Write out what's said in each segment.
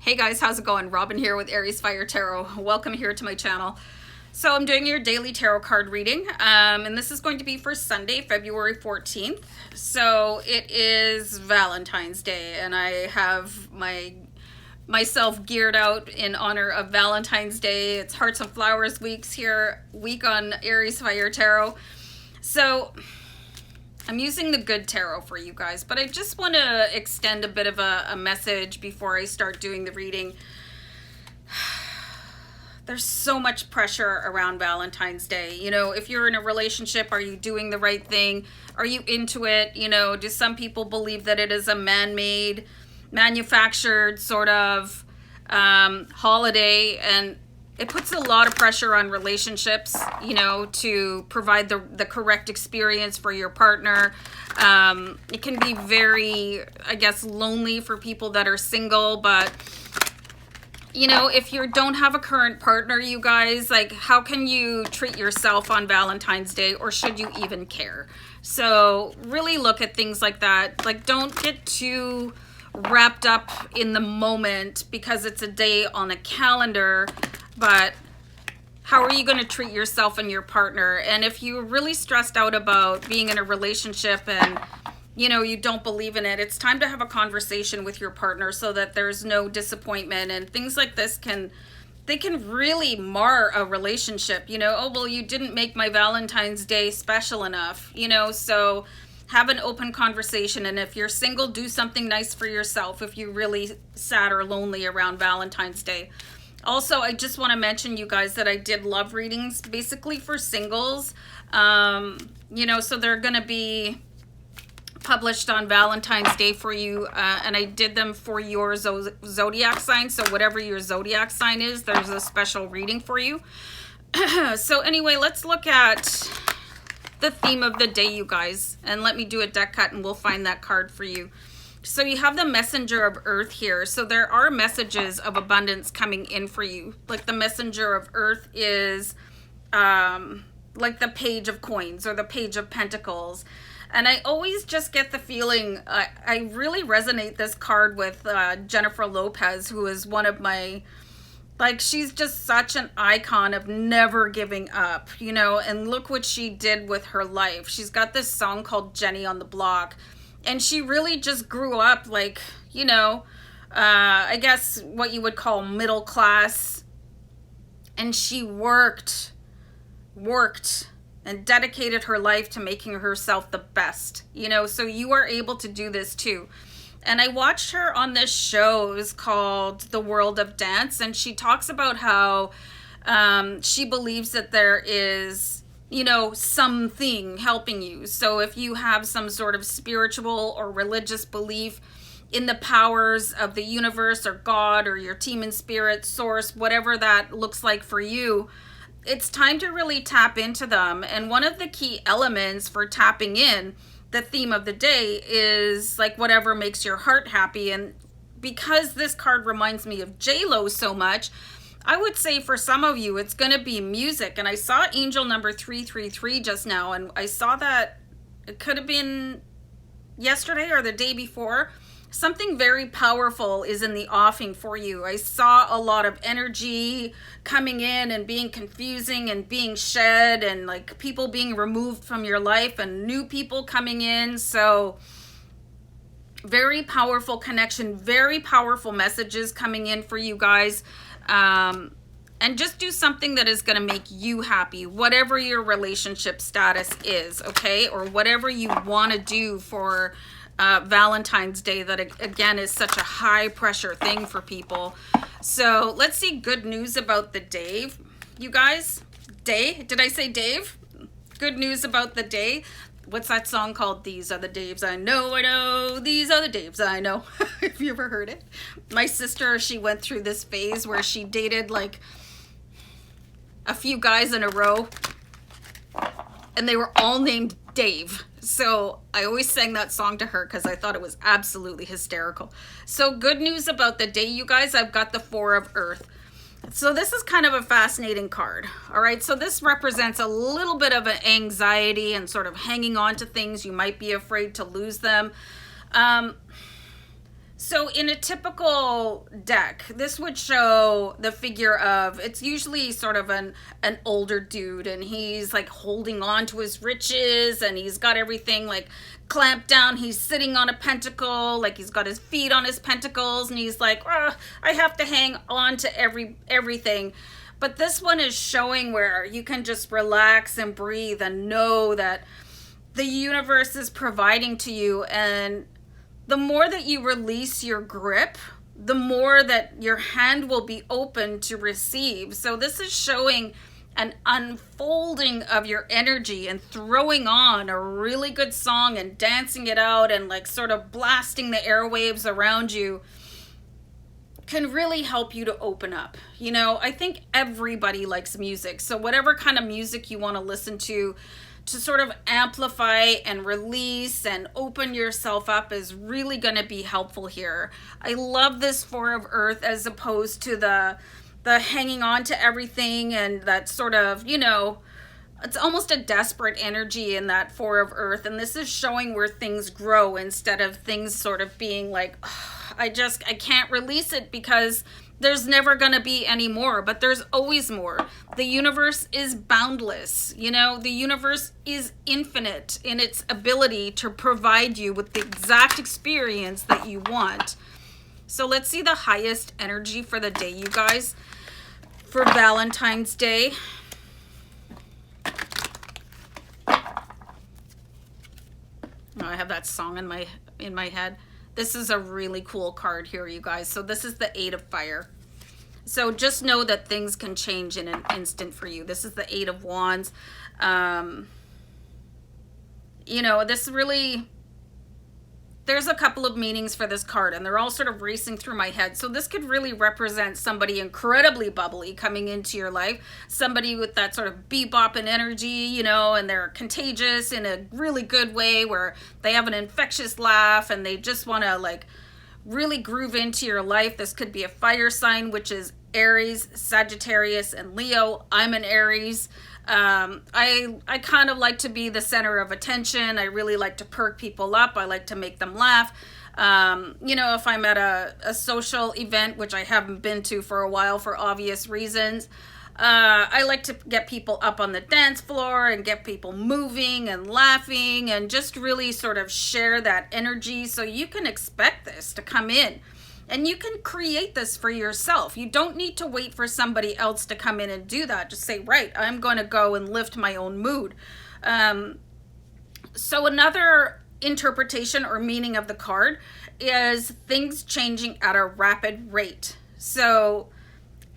Hey guys, how's it going? Robin here with AriesFireTarot. Welcome here to my channel. So I'm doing your daily tarot card reading, and this is going to be for Sunday, February 14th. So it is Valentine's Day, and I have myself geared out in honor of Valentine's Day. It's Hearts and Flowers week on AriesFireTarot. So I'm using the good tarot for you guys, but I just want to extend a bit of a message before I start doing the reading. There's so much pressure around Valentine's Day. You know, if you're in a relationship, are you doing the right thing? Are you into it? You know, do some people believe that it is a man-made, manufactured sort of holiday, and it puts a lot of pressure on relationships, you know, to provide the correct experience for your partner. It can be very, I guess, lonely for people that are single, but, you know, if you don't have a current partner, you guys, like, how can you treat yourself on Valentine's Day, or should you even care? So really look at things like that. Like, don't get too wrapped up in the moment because it's a day on a calendar. But how are you going to treat yourself and your partner? And if you're really stressed out about being in a relationship and, you know, you don't believe in it, it's time to have a conversation with your partner so that there's no disappointment. And things like this can really mar a relationship. You know, oh, well, you didn't make my Valentine's Day special enough, you know. So have an open conversation. And if you're single, do something nice for yourself if you're really sad or lonely around Valentine's Day. Also, I just want to mention, you guys, that I did love readings basically for singles. You know, so they're going to be published on Valentine's Day for you. And I did them for your Zodiac sign. So whatever your Zodiac sign is, there's a special reading for you. So anyway, let's look at the theme of the day, you guys. And let me do a deck cut and we'll find that card for you. So you have the messenger of earth here. So there are messages of abundance coming in for you. Like the messenger of earth is like the page of coins or the page of pentacles. And I always just get the feeling, I really resonate this card with Jennifer Lopez, who is one of my, like, she's just such an icon of never giving up, you know, and look what she did with her life. She's got this song called Jenny on the Block. And she really just grew up like, you know, I guess what you would call middle class. And she worked and dedicated her life to making herself the best, you know, so you are able to do this too. And I watched her on this show. It was called The World of Dance. And she talks about how she believes that there is, you know, something helping you. So if you have some sort of spiritual or religious belief in the powers of the universe or God or your team in spirit, source, whatever that looks like for you, it's time to really tap into them. And one of the key elements for tapping in, the theme of the day, is like whatever makes your heart happy. And because this card reminds me of J-Lo so much, I would say for some of you, it's going to be music. And I saw angel number 333 just now, and I saw that it could have been yesterday or the day before. Something very powerful is in the offing for you. I saw a lot of energy coming in and being confusing and being shed, and like people being removed from your life and new people coming in. So very powerful connection, very powerful messages coming in for you guys. And just do something that is going to make you happy, whatever your relationship status is, okay? Or whatever you want to do for Valentine's Day, that again is such a high pressure thing for people. So let's see good news about the day, you guys. Day? Did I say Dave? Good news about the day. What's that song called? These are the Daves I know. These are the Daves I know. Have you ever heard it? My sister, she went through this phase where she dated like a few guys in a row, and they were all named Dave. So I always sang that song to her because I thought it was absolutely hysterical. So good news about the day, you guys. I've got the Four of Earth. So this is kind of a fascinating card. All right, so this represents a little bit of an anxiety and sort of hanging on to things. You might be afraid to lose them. So in a typical deck, this would show the figure of, it's usually sort of an older dude, and he's like holding on to his riches, and he's got everything like clamped down. He's sitting on a pentacle, like he's got his feet on his pentacles, and he's like, oh, I have to hang on to everything. But this one is showing where you can just relax and breathe and know that the universe is providing to you. And the more that you release your grip, the more that your hand will be open to receive. So this is showing an unfolding of your energy, and throwing on a really good song and dancing it out and like sort of blasting the airwaves around you can really help you to open up. You know, I think everybody likes music. So whatever kind of music you want to listen to sort of amplify and release and open yourself up is really going to be helpful here. I love this Four of Earth as opposed to the hanging on to everything, and that sort of, you know, it's almost a desperate energy in that Four of Earth. And this is showing where things grow instead of things sort of being like, oh, I can't release it because there's never going to be any more, but there's always more. The universe is boundless. You know, the universe is infinite in its ability to provide you with the exact experience that you want. So let's see the highest energy for the day, you guys, for Valentine's Day. Oh, I have that song in my head. This is a really cool card here, you guys. So this is the Eight of Fire. So just know that things can change in an instant for you. This is the Eight of Wands. You know, this really, there's a couple of meanings for this card, and they're all sort of racing through my head. So this could really represent somebody incredibly bubbly coming into your life, somebody with that sort of bebop energy, you know, and they're contagious in a really good way, where they have an infectious laugh and they just want to like really groove into your life. This could be a fire sign, which is Aries, Sagittarius, and Leo. I'm an Aries. I kind of like to be the center of attention. I really like to perk people up. I like to make them laugh. You know, if I'm at a social event, which I haven't been to for a while for obvious reasons, I like to get people up on the dance floor and get people moving and laughing and just really sort of share that energy. So you can expect this to come in. And you can create this for yourself. You don't need to wait for somebody else to come in and do that. Just say, right, I'm going to go and lift my own mood. So another interpretation or meaning of the card is things changing at a rapid rate. So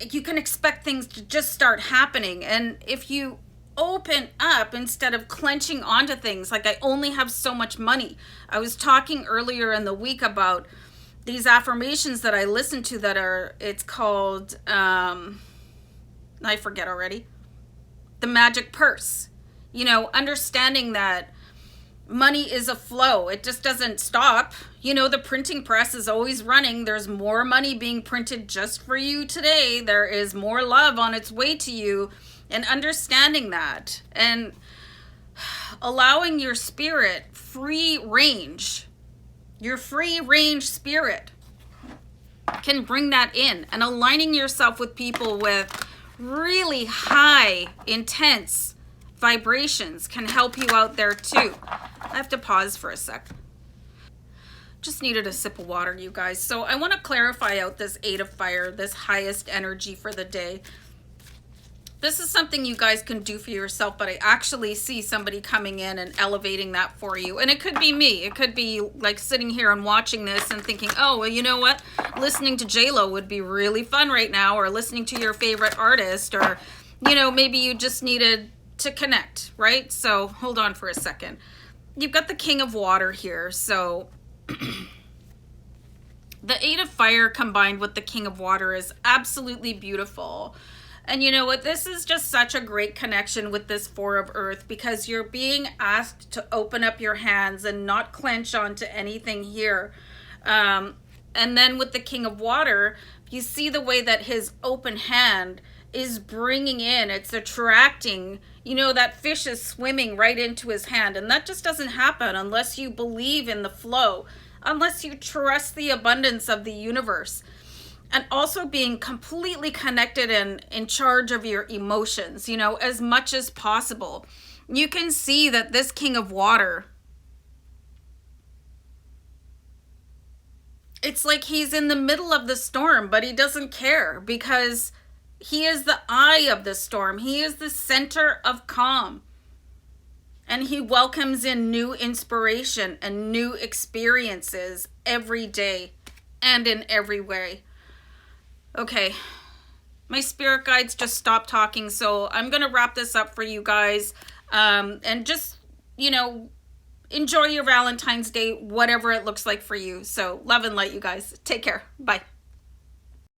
you can expect things to just start happening. And if you open up instead of clenching onto things, like I only have so much money. I was talking earlier in the week about these affirmations that I listen to that are, it's called, I forget already, the magic purse. You know, understanding that money is a flow. It just doesn't stop. You know, the printing press is always running. There's more money being printed just for you today. There is more love on its way to you, and understanding that and allowing your spirit free range. Your free range spirit can bring that in, and aligning yourself with people with really high, intense vibrations can help you out there too. I have to pause for a sec. Just needed a sip of water, you guys. So I want to clarify out this Eight of Fire, this highest energy for the day. This is something you guys can do for yourself, but I actually see somebody coming in and elevating that for you. And it could be me. It could be like sitting here and watching this and thinking, oh, well, you know what? Listening to J-Lo would be really fun right now, or listening to your favorite artist, or, you know, maybe you just needed to connect, right? So hold on for a second. You've got the King of Water here. So the Eight of Fire combined with the King of Water is absolutely beautiful. And you know what? This is just such a great connection with this Four of Earth, because you're being asked to open up your hands and not clench onto anything here. And then with the King of Water, you see the way that his open hand is bringing in, it's attracting, you know, that fish is swimming right into his hand. And that just doesn't happen unless you believe in the flow. unless you trust the abundance of the universe. And also being completely connected and in charge of your emotions, you know, as much as possible. You can see that this King of Water, it's like he's in the middle of the storm, but he doesn't care because he is the eye of the storm. He is the center of calm. And he welcomes in new inspiration and new experiences every day and in every way. Okay, my spirit guides just stopped talking, so I'm going to wrap this up for you guys. And just, you know, enjoy your Valentine's Day, whatever it looks like for you. So love and light, you guys. Take care. Bye.